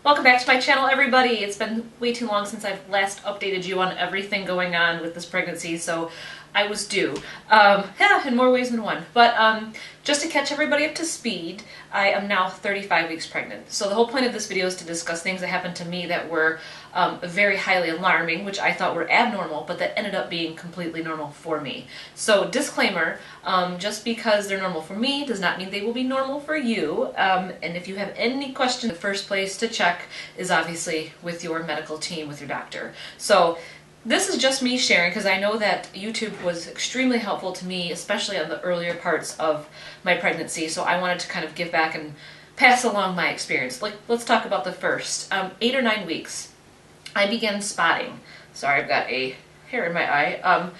Welcome back to my channel, everybody. It's been way too long since I've last updated you on everything going on with this pregnancy, so I was due. Yeah, in more ways than one. But just to catch everybody up to speed, I am now 35 weeks pregnant. So the whole point of this video is to discuss things that happened to me that were very highly alarming, which I thought were abnormal, but that ended up being completely normal for me. So disclaimer, just because they're normal for me does not mean they will be normal for you. And if you have any questions, the first place to check is obviously with your medical team, with your doctor. So this is just me sharing because I know that YouTube was extremely helpful to me, especially on the earlier parts of my pregnancy. So I wanted to kind of give back and pass along my experience. Let's talk about the first 8 or 9 weeks. I began spotting. Sorry, I've got a hair in my eye.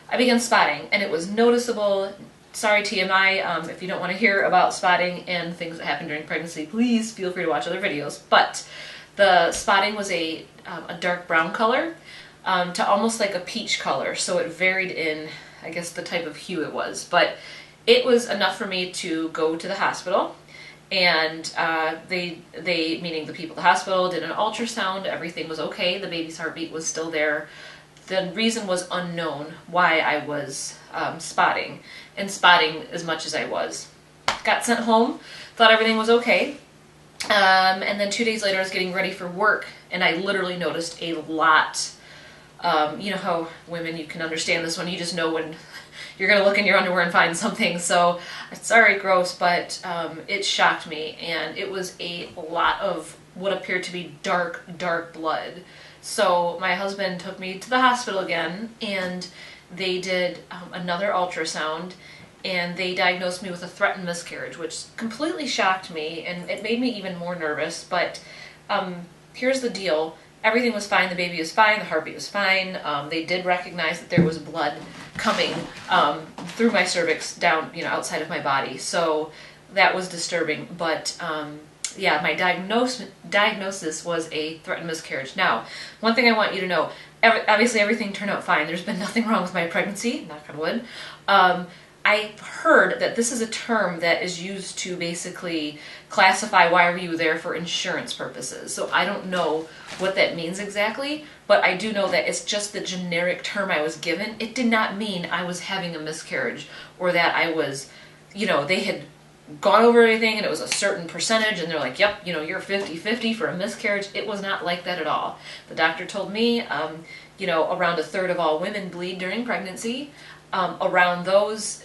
I began spotting, and it was noticeable. Sorry, TMI, if you don't want to hear about spotting and things that happen during pregnancy, please feel free to watch other videos. But the spotting was a dark brown color to almost like a peach color, so it varied in, I guess, the type of hue it was. But it was enough for me to go to the hospital, and they, meaning the people at the hospital, did an ultrasound. Everything was okay. The baby's heartbeat was still there. The reason was unknown why I was spotting as much as I was. Got sent home, thought everything was okay, and then 2 days later I was getting ready for work, and I literally noticed a lot. You know how women, you can understand this one, you just know when you're going to look in your underwear and find something. So, sorry, gross, but it shocked me, and it was a lot of what appeared to be dark blood. So my husband took me to the hospital again, and they did another ultrasound, and they diagnosed me with a threatened miscarriage, which completely shocked me, and it made me even more nervous. But here's the deal. Everything was fine. The baby was fine. The heartbeat was fine. They did recognize that there was blood coming through my cervix down, outside of my body. So that was disturbing. But yeah, my diagnosis was a threatened miscarriage. Now, one thing I want you to know, obviously everything turned out fine. There's been nothing wrong with my pregnancy, knock on wood. I've heard that this is a term that is used to basically classify why were you there for insurance purposes. So I don't know what that means exactly, but I do know that it's just the generic term I was given. It did not mean I was having a miscarriage or that I was, they had gone over everything and it was a certain percentage and they're like, yep, you're 50-50 for a miscarriage. It was not like that at all. The doctor told me, around 1/3 of all women bleed during pregnancy. Around those,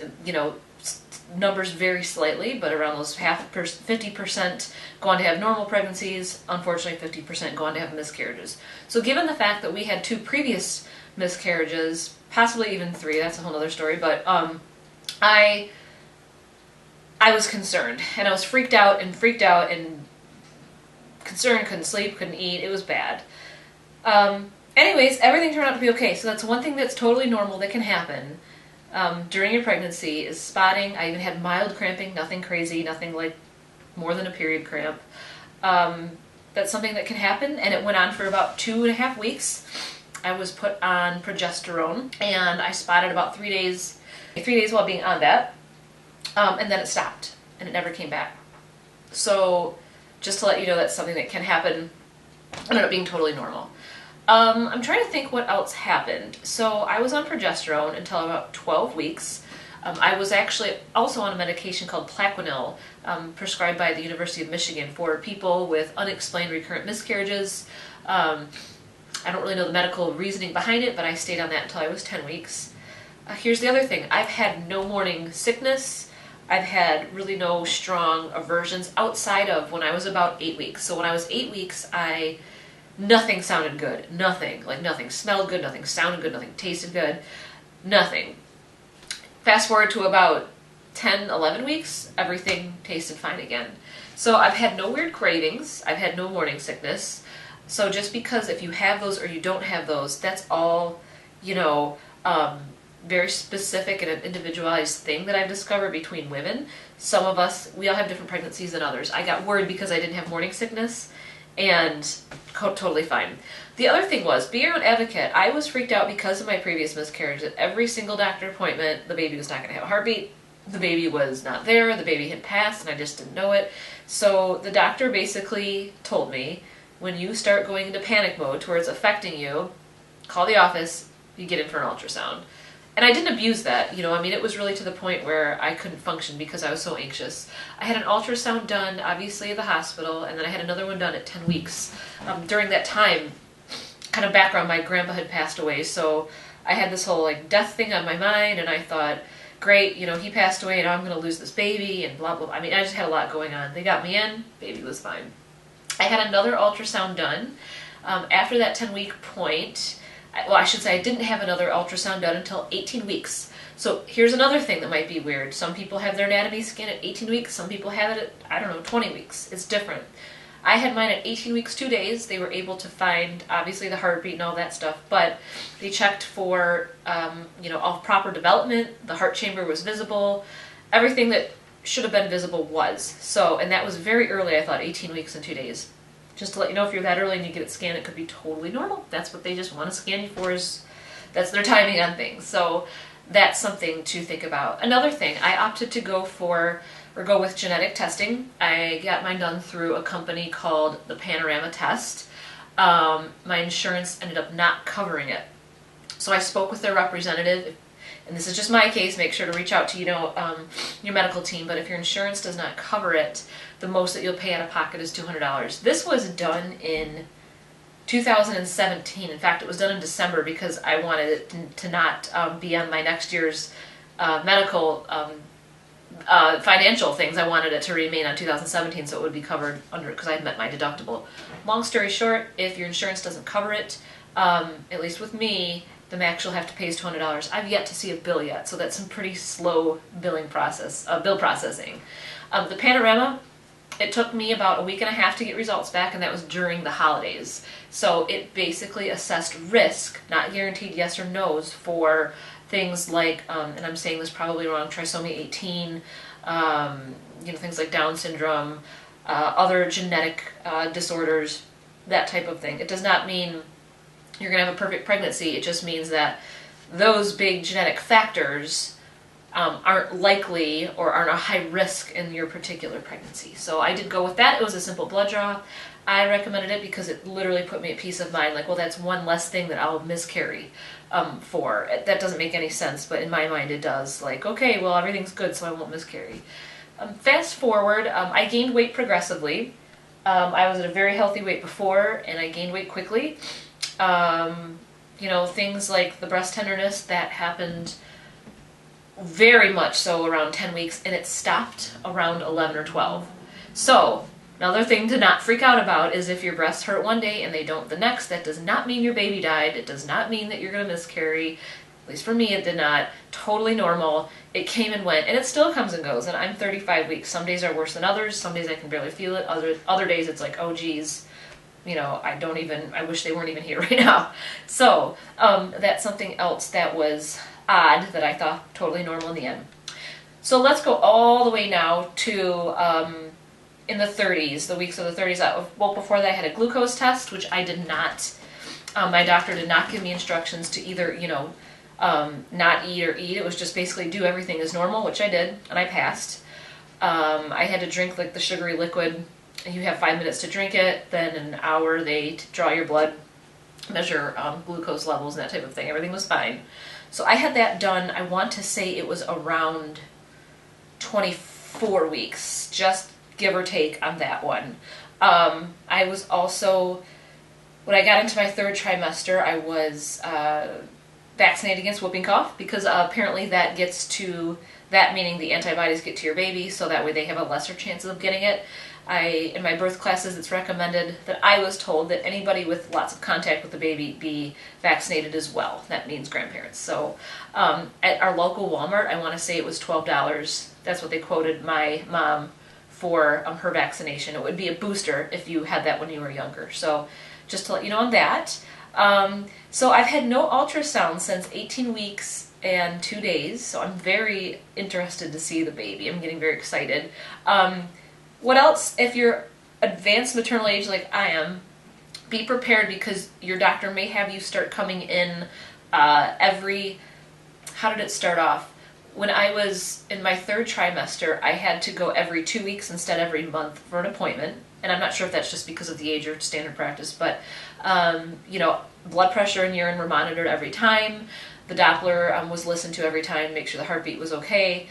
numbers vary slightly, but around those 50% go on to have normal pregnancies. Unfortunately, 50% go on to have miscarriages. So given the fact that we had 2 previous miscarriages, possibly even 3, that's a whole other story, but I was concerned, and I was freaked out and concerned, couldn't sleep, couldn't eat. It was bad. Anyways, everything turned out to be okay. So that's one thing that's totally normal that can happen during your pregnancy is spotting. I even had mild cramping, nothing crazy, nothing like more than a period cramp. That's something that can happen, and it went on for about 2.5 weeks. I was put on progesterone, and I spotted about 3 days while being on that, and then it stopped, and it never came back. So just to let you know, that's something that can happen. It ended up being totally normal. I'm trying to think what else happened. So I was on progesterone until about 12 weeks. I was actually also on a medication called Plaquenil, prescribed by the University of Michigan for people with unexplained recurrent miscarriages. I don't really know the medical reasoning behind it, but I stayed on that until I was 10 weeks. Here's the other thing. I've had no morning sickness. I've had really no strong aversions outside of when I was about 8 weeks. So when I was 8 weeks, nothing sounded good. Nothing. Like nothing smelled good, nothing sounded good, nothing tasted good. Nothing. Fast forward to about 10, 11 weeks, everything tasted fine again. So I've had no weird cravings. I've had no morning sickness. So just because if you have those or you don't have those, that's all, very specific and an individualized thing that I've discovered between women. Some of us, we all have different pregnancies than others. I got worried because I didn't have morning sickness, and totally fine. The other thing was, be your own advocate. I was freaked out because of my previous miscarriage. At every single doctor appointment, the baby was not going to have a heartbeat. The baby was not there. The baby had passed, and I just didn't know it. So the doctor basically told me, when you start going into panic mode to where it's affecting you, call the office, you get in for an ultrasound. And I didn't abuse that, you know, I mean, it was really to the point where I couldn't function because I was so anxious. I had an ultrasound done, obviously, at the hospital, and then I had another one done at 10 weeks. During that time, kind of background, my grandpa had passed away, so I had this whole, like, death thing on my mind, and I thought, great, you know, he passed away, and I'm going to lose this baby, and blah, blah, blah. I mean, I just had a lot going on. They got me in, baby was fine. I had another ultrasound done. After that 10-week point, well, I should say I didn't have another ultrasound done until 18 weeks. So here's another thing that might be weird. Some people have their anatomy scanned at 18 weeks. Some people have it at, I don't know, 20 weeks. It's different. I had mine at 18 weeks, 2 days. They were able to find, obviously, the heartbeat and all that stuff, but they checked for, you know, all proper development. The heart chamber was visible. Everything that should have been visible was. So, and that was very early, I thought, 18 weeks and 2 days. Just to let you know, if you're that early and you get it scanned, it could be totally normal. That's what they just want to scan you for, is that's their timing on things. So that's something to think about. Another thing, I opted to go with genetic testing. I got mine done through a company called the Panorama Test. My insurance ended up not covering it. So I spoke with their representative, and this is just my case, make sure to reach out to, you know, your medical team, but if your insurance does not cover it, the most that you'll pay out of pocket is $200. This was done in 2017. In fact, it was done in December because I wanted it to not be on my next year's medical financial things. I wanted it to remain on 2017 so it would be covered under, because I had met my deductible. Long story short, if your insurance doesn't cover it, at least with me, the max you'll have to pay is $200. I've yet to see a bill yet, so that's some pretty slow bill processing. The Panorama, it took me about a week and a half to get results back, and that was during the holidays. So it basically assessed risk, not guaranteed yes or no's, for things like, and I'm saying this probably wrong, trisomy 18, you know, things like Down syndrome, other genetic disorders, that type of thing. It does not mean you're going to have a perfect pregnancy. It just means that those big genetic factors aren't likely or aren't a high risk in your particular pregnancy. So I did go with that. It was a simple blood draw. I recommended it because it literally put me at peace of mind. Like, well, that's one less thing that I'll miscarry for. That doesn't make any sense, but in my mind it does. Like, okay, well, everything's good, so I won't miscarry. Fast forward, I gained weight progressively. I was at a very healthy weight before, and I gained weight quickly. You know, things like the breast tenderness, that happened very much so around 10 weeks, and it stopped around 11 or 12. So, another thing to not freak out about is if your breasts hurt one day and they don't the next, that does not mean your baby died. It does not mean that you're going to miscarry. At least for me, it did not. Totally normal. It came and went, and it still comes and goes, and I'm 35 weeks. Some days are worse than others. Some days I can barely feel it. Other days it's like, oh geez, you know, I wish they weren't even here right now. So, that's something else that was odd that I thought totally normal in the end. So let's go all the way now to in the 30s, the weeks of the 30s. Well, before that I had a glucose test, which I did not, my doctor did not give me instructions to either, you know, not eat or eat. It was just basically do everything as normal, which I did, and I passed. I had to drink like the sugary liquid. You have 5 minutes to drink it, then in an hour they draw your blood, measure glucose levels and that type of thing. Everything was fine. So I had that done, I want to say it was around 24 weeks, just give or take on that one. I was also, when I got into my 3rd trimester, I was vaccinated against whooping cough, because apparently that gets to, that meaning the antibodies get to your baby, so that way they have a lesser chance of getting it. In my birth classes, it's recommended that I was told that anybody with lots of contact with the baby be vaccinated as well. That means grandparents. So at our local Walmart, I want to say it was $12. That's what they quoted my mom for her vaccination. It would be a booster if you had that when you were younger. So just to let you know on that. So I've had no ultrasound since 18 weeks and 2 days, so I'm very interested to see the baby. I'm getting very excited. What else? If you're advanced maternal age like I am, be prepared, because your doctor may have you start coming in how did it start off? When I was in my 3rd trimester, I had to go every 2 weeks instead of every month for an appointment. and I'm not sure if that's just because of the age or standard practice, but you know, blood pressure and urine were monitored every time. The Doppler was listened to every time, make sure the heartbeat was okay.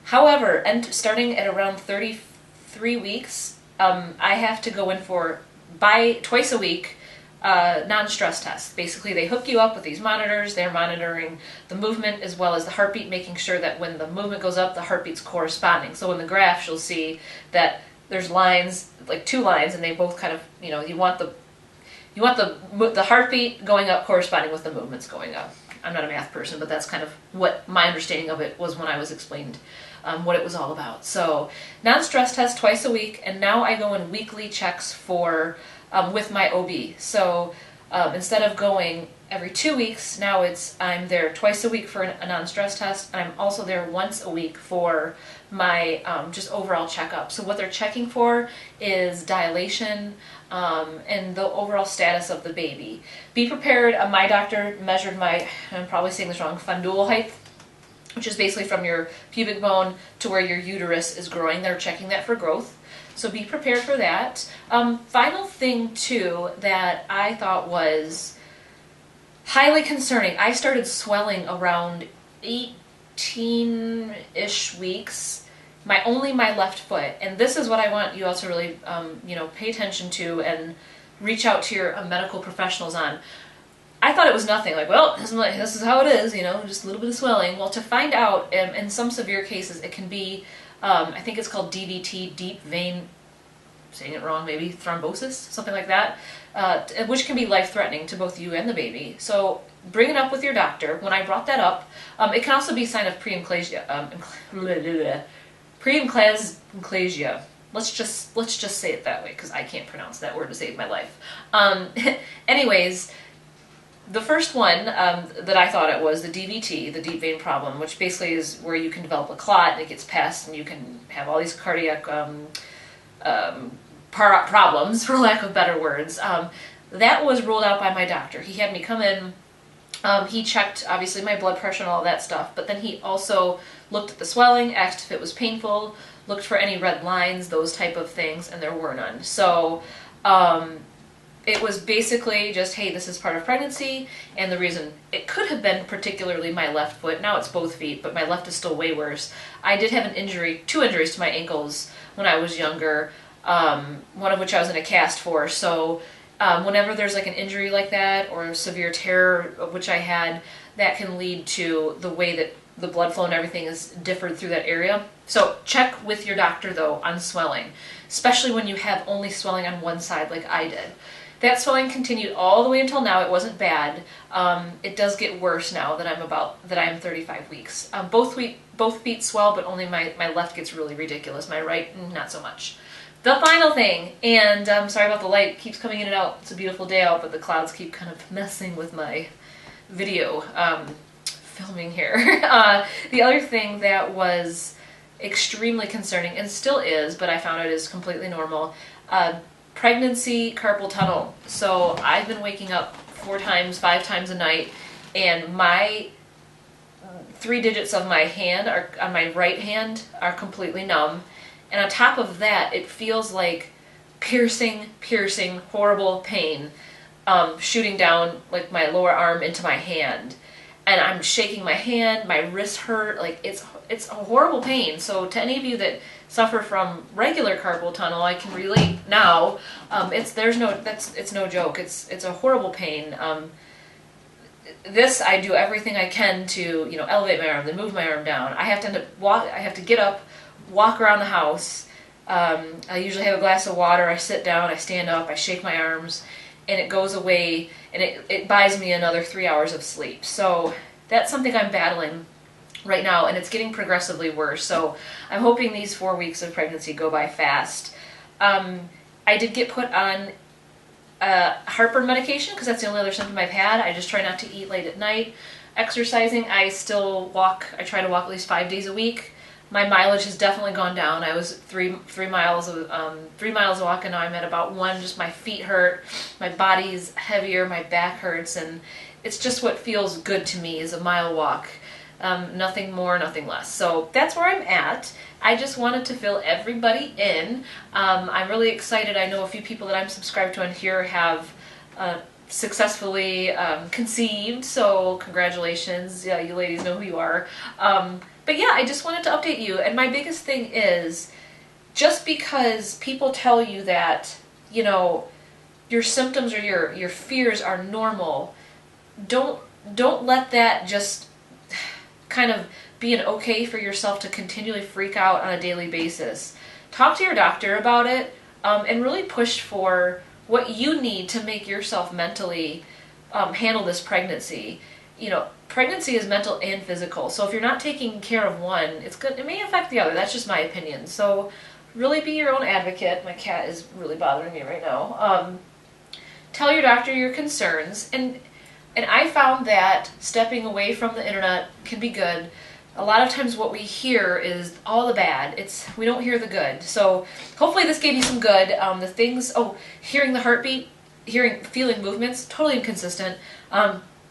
However, and starting at around 33 weeks, I have to go in for twice a week non-stress tests. Basically, they hook you up with these monitors. They're monitoring the movement as well as the heartbeat, making sure that when the movement goes up, the heartbeat's corresponding. So in the graph, you'll see that there's lines, like 2 lines, and they both kind of, you know, you want the heartbeat going up corresponding with the movements going up. I'm not a math person, but that's kind of what my understanding of it was when I was explained what it was all about. So non-stress test twice a week, and now I go in weekly checks for with my OB. So instead of going every 2 weeks, now I'm there twice a week for a non-stress test, and I'm also there once a week for my just overall checkup. So what they're checking for is dilation and the overall status of the baby. Be prepared. My doctor measured my, I'm probably saying this wrong, fundule height, which is basically from your pubic bone to where your uterus is growing. They're checking that for growth. So be prepared for that. Final thing too that I thought was highly concerning. I started swelling around 18-ish weeks, only my left foot. And this is what I want you all to really you know, pay attention to and reach out to your medical professionals on. I thought it was nothing, like, well, this is how it is, you know, just a little bit of swelling. Well, to find out, in some severe cases, it can be, I think it's called DVT, deep vein, saying it wrong, maybe thrombosis, something like that, which can be life-threatening to both you and the baby. So bring it up with your doctor. When I brought that up, it can also be a sign of preeclampsia. Let's just say it that way, because I can't pronounce that word to save my life. Anyways, the first one that I thought it was the DVT, the deep vein problem, which basically is where you can develop a clot and it gets passed and you can have all these cardiac problems, for lack of better words. That was ruled out by my doctor. He had me come in. He checked, obviously, my blood pressure and all that stuff, but then he also looked at the swelling, asked if it was painful, looked for any red lines, those type of things, and there were none. So it was basically just, hey, this is part of pregnancy, and the reason it could have been particularly my left foot. Now it's both feet, but my left is still way worse. I did have an injury, 2 injuries to my ankles when I was younger, one of which I was in a cast for. So whenever there's like an injury like that or a severe tear, which I had, that can lead to the way that the blood flow and everything is differed through that area. So check with your doctor, though, on swelling, especially when you have only swelling on one side like I did. That swelling continued all the way until now. It wasn't bad. It does get worse now that I'm 35 weeks. Both feet swell, but only my left gets really ridiculous. My right, not so much. The final thing, and sorry about the light, it keeps coming in and out. It's a beautiful day out, but the clouds keep kind of messing with my video filming here. The other thing that was extremely concerning, and still is, but I found it is completely normal, pregnancy carpal tunnel. So I've been waking up 4 times, 5 times a night, and my 3 digits of my hand on my right hand are completely numb. And on top of that, it feels like piercing, horrible pain shooting down like my lower arm into my hand. And I'm shaking my hand, my wrists hurt, like it's a horrible pain. So to any of you that suffer from regular carpal tunnel, I can relate now. It's no joke. It's a horrible pain. This, I do everything I can to, you know, elevate my arm, then move my arm down. I have to get up, walk around the house. I usually have a glass of water. I sit down, I stand up, I shake my arms, and it goes away, and it buys me another 3 hours of sleep. So that's something I'm battling right now, and it's getting progressively worse. So I'm hoping these 4 weeks of pregnancy go by fast. I did get put on heartburn medication because that's the only other symptom I've had. I just try not to eat late at night. Exercising, I still walk. I try to walk at least 5 days a week. My mileage has definitely gone down. I was 3 miles walking. Now I'm at about 1. Just my feet hurt, my body's heavier, my back hurts, and it's just what feels good to me is a mile walk. Nothing more, nothing less. So that's where I'm at. I just wanted to fill everybody in. I'm really excited. I know a few people that I'm subscribed to on here have successfully conceived, so congratulations. Yeah, you ladies know who you are. But yeah, I just wanted to update you. And my biggest thing is, just because people tell you that, you know, your symptoms or your fears are normal, don't let that just kind of be an okay for yourself to continually freak out on a daily basis. Talk to your doctor about it, and really push for what you need to make yourself mentally handle this pregnancy. You know, pregnancy is mental and physical, so if you're not taking care of one, it may affect the other. That's just my opinion. So really be your own advocate. My cat is really bothering me right now. Tell your doctor your concerns, and I found that stepping away from the internet can be good. A lot of times what we hear is all the bad. We don't hear the good. So hopefully this gave you some good. The things, hearing the heartbeat, feeling movements, totally inconsistent.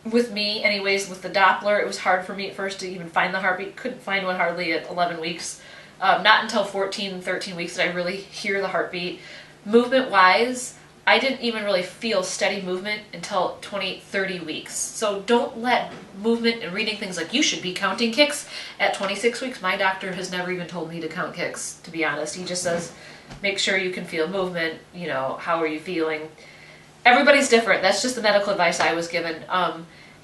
With me anyways, with the Doppler, it was hard for me at first to even find the heartbeat. Couldn't find one hardly at 11 weeks. Not until 14, 13 weeks did I really hear the heartbeat. Movement-wise, I didn't even really feel steady movement until 20, 30 weeks. So don't let movement and reading things like you should be counting kicks at 26 weeks. My doctor has never even told me to count kicks, to be honest. He just says, make sure you can feel movement, you know, how are you feeling? Everybody's different. That's just the medical advice I was given.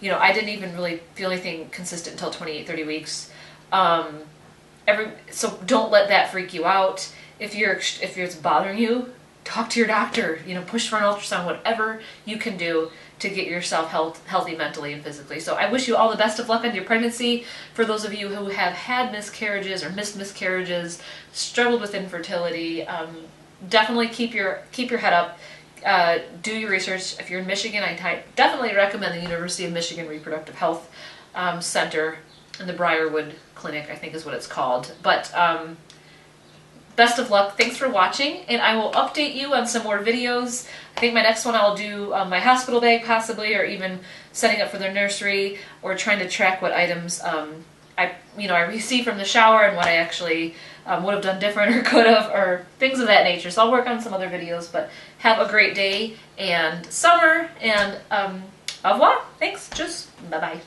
You know, I didn't even really feel anything consistent until 28, 30 weeks. So don't let that freak you out. If it's bothering you, talk to your doctor, you know, push for an ultrasound, whatever you can do to get yourself healthy mentally and physically. So I wish you all the best of luck on your pregnancy. For those of you who have had miscarriages or missed miscarriages, struggled with infertility, definitely keep your head up. Do your research. If you're in Michigan, I definitely recommend the University of Michigan Reproductive Health Center and the Briarwood Clinic, I think is what it's called. But best of luck. Thanks for watching, and I will update you on some more videos. I think my next one I'll do my hospital bag possibly, or even setting up for their nursery, or trying to track what items I received from the shower and what I actually would have done different or could have, or things of that nature. So I'll work on some other videos, but have a great day and summer, and au revoir. Thanks. Just bye-bye.